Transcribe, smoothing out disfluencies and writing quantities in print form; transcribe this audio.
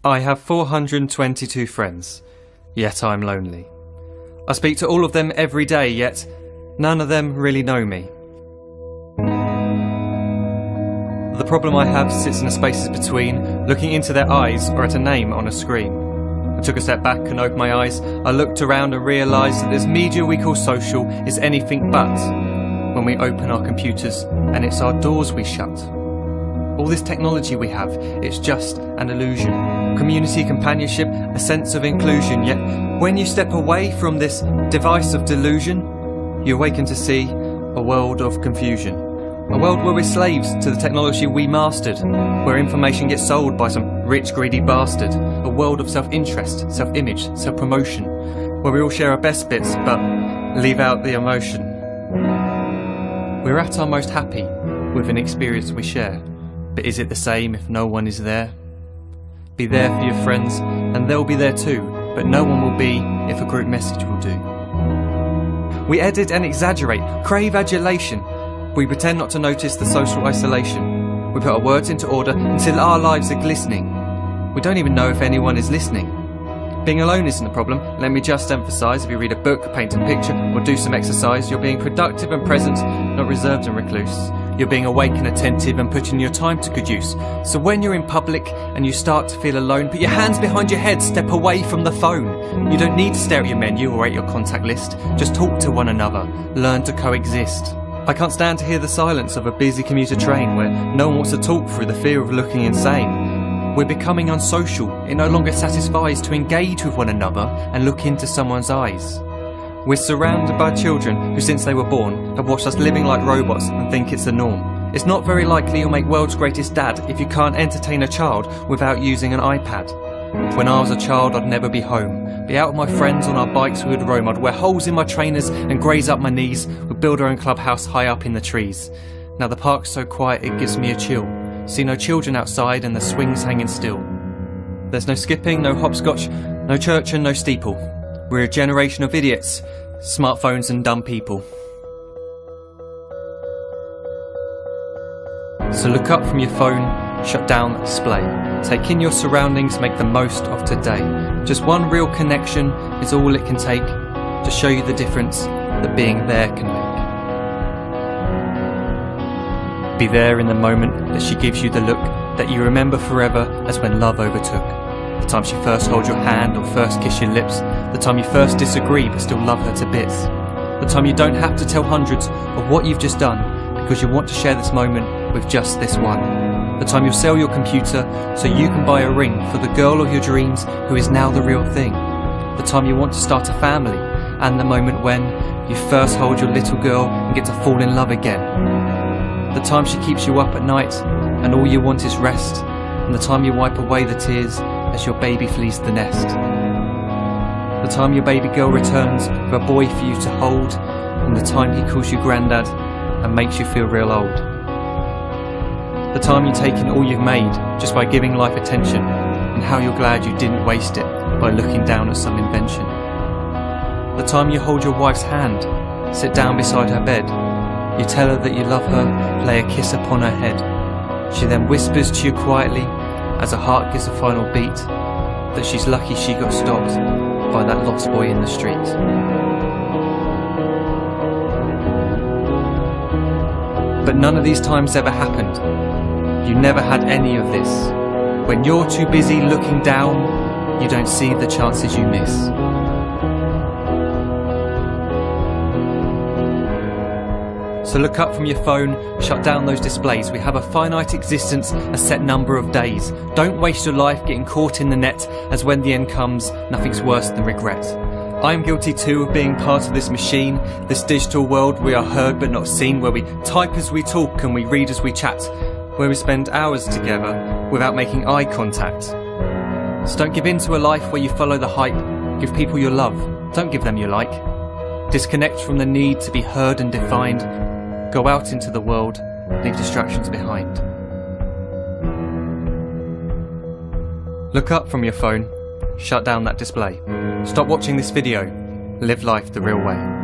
I have 422 friends, yet I'm lonely. I speak to all of them every day, yet none of them really know me. The problem I have sits in the spaces between looking into their eyes or at a name on a screen. I took a step back and opened my eyes. I looked around and realised that this media we call social is anything but when we open our computers and it's our doors we shut. All this technology we have, it's just an illusion. Community, companionship, a sense of inclusion. Yet when you step away from this device of delusion, you awaken to see a world of confusion. A world where we're slaves to the technology we mastered, where information gets sold by some rich, greedy bastard. A world of self-interest, self-image, self-promotion, where we all share our best bits but leave out the emotion. We're at our most happy with an experience we share. But is it the same if no one is there? Be there for your friends, and they'll be there too, but no one will be if a group message will do. We edit and exaggerate, crave adulation. We pretend not to notice the social isolation. We put our words into order until our lives are glistening. We don't even know if anyone is listening. Being alone isn't a problem. Let me just emphasise, if you read a book, paint a picture, or do some exercise, you're being productive and present, not reserved and recluse. You're being awake and attentive and putting your time to good use. So when you're in public and you start to feel alone, put your hands behind your head, step away from the phone. You don't need to stare at your menu or at your contact list. Just talk to one another. Learn to coexist. I can't stand to hear the silence of a busy commuter train where no one wants to talk through the fear of looking insane. We're becoming unsocial. It no longer satisfies to engage with one another and look into someone's eyes. We're surrounded by children who, since they were born, have watched us living like robots and think it's the norm. It's not very likely you'll make world's greatest dad if you can't entertain a child without using an iPad. When I was a child, I'd never be home. Be out with my friends on our bikes, we would roam. I'd wear holes in my trainers and graze up my knees. We'd build our own clubhouse high up in the trees. Now the park's so quiet it gives me a chill. See no children outside and the swings hanging still. There's no skipping, no hopscotch, no church and no steeple. We're a generation of idiots, smartphones and dumb people. So look up from your phone, shut down the display. Take in your surroundings, make the most of today. Just one real connection is all it can take to show you the difference that being there can make. Be there in the moment that she gives you the look that you remember forever as when love overtook. The time she first holds your hand or first kiss your lips. The time you first disagree but still love her to bits. The time you don't have to tell hundreds of what you've just done because you want to share this moment with just this one. The time you'll sell your computer so you can buy a ring for the girl of your dreams who is now the real thing. The time you want to start a family, and the moment when you first hold your little girl and get to fall in love again. The time she keeps you up at night and all you want is rest, and the time you wipe away the tears as your baby flees the nest. The time your baby girl returns with a boy for you to hold, and the time he calls you granddad and makes you feel real old. The time you take in all you've made just by giving life attention, and how you're glad you didn't waste it by looking down at some invention. The time you hold your wife's hand, sit down beside her bed, you tell her that you love her, lay a kiss upon her head. She then whispers to you quietly as her heart gives a final beat that she's lucky she got stopped by that lost boy in the street. But none of these times ever happened. You never had any of this. When you're too busy looking down, you don't see the chances you miss. So look up from your phone, shut down those displays. We have a finite existence, a set number of days. Don't waste your life getting caught in the net, as when the end comes, nothing's worse than regret. I'm guilty too of being part of this machine, this digital world we are heard but not seen, where we type as we talk and we read as we chat, where we spend hours together without making eye contact. So don't give in to a life where you follow the hype. Give people your love, don't give them your like. Disconnect from the need to be heard and defined. Go out into the world, leave distractions behind. Look up from your phone, shut down that display. Stop watching this video, live life the real way.